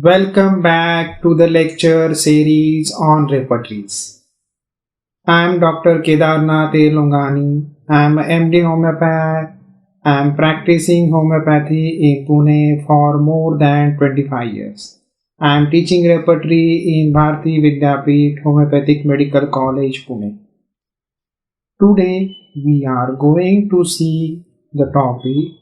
Welcome back to the lecture series on repertories. I am Dr. Kedarnath Longani. I am MD Homeopath. I am practicing homeopathy in Pune for more than 25 years. I am teaching repertory in Btpb Homeopathic Medical College, Pune. Today we are going to see the topic,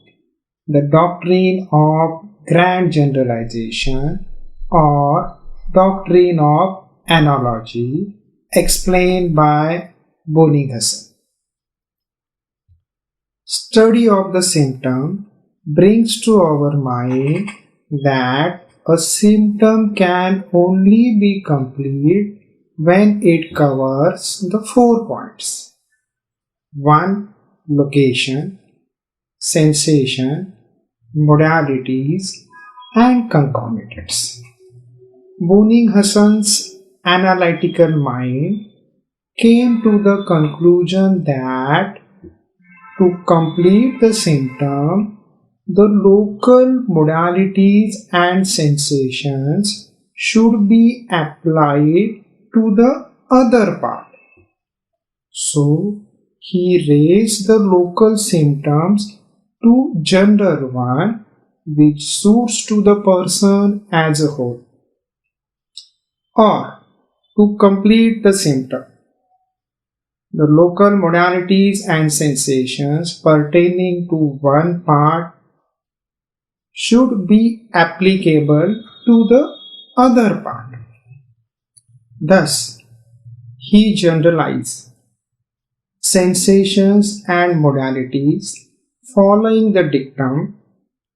the doctrine of grand generalization or doctrine of analogy, explained by BOENNINGHAUSEN'S. Study of the symptom brings to our mind that a symptom can only be complete when it covers the 4 points: 1. Location, sensation, modalities, and concomitants. BOENNINGHAUSEN'S analytical mind came to the conclusion that to complete the symptom, the local modalities and sensations should be applied to the other part. So, he raised the local symptoms to gender 1, which suits to the person as a whole. Or, to complete the symptom, the local modalities and sensations pertaining to one part should be applicable to the other part. Thus, he generalized sensations and modalities following the dictum,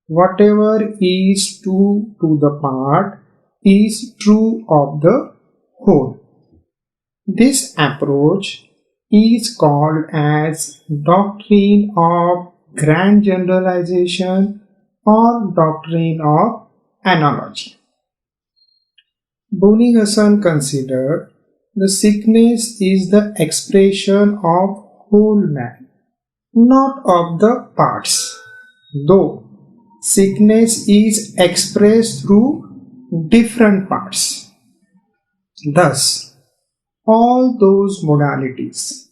whatever is true to the part is true of the whole. This approach is called as doctrine of grand generalization or doctrine of analogy. BOENNINGHAUSEN considered the sickness is the expression of whole man, not of the parts, though sickness is expressed through different parts. Thus, all those modalities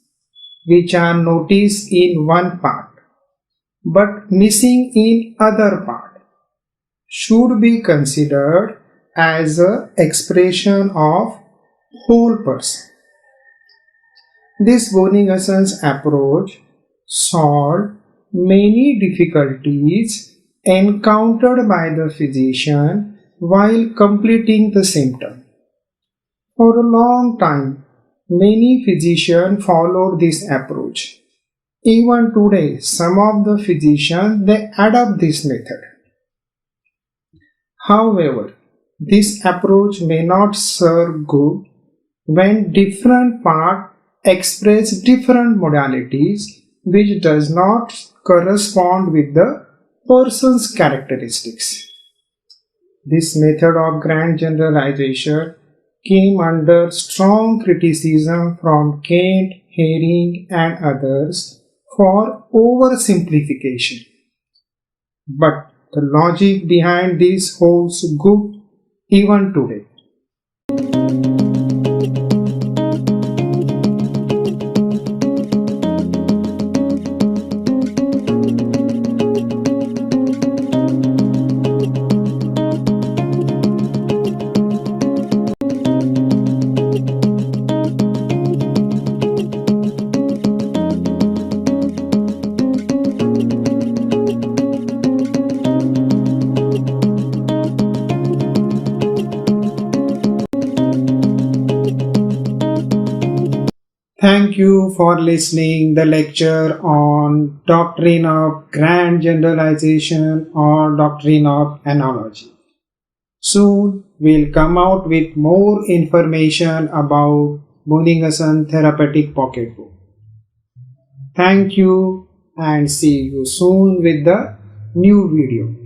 which are noticed in one part but missing in other part should be considered as an expression of whole person. This BOENNINGHAUSEN'S approach solved many difficulties encountered by the physician while completing the symptom. For a long time, many physicians followed this approach. Even today, some of the physicians they adopt this method. However, this approach may not serve good when different parts express different modalities which does not correspond with the person's characteristics. This method of grand generalization came under strong criticism from Kent, Herring and others for oversimplification. But the logic behind this holds good even today. Thank you for listening the lecture on doctrine of grand generalization or doctrine of analogy. Soon we'll come out with more information about BOENNINGHAUSEN therapeutic pocketbook. Thank you and see you soon with the new video.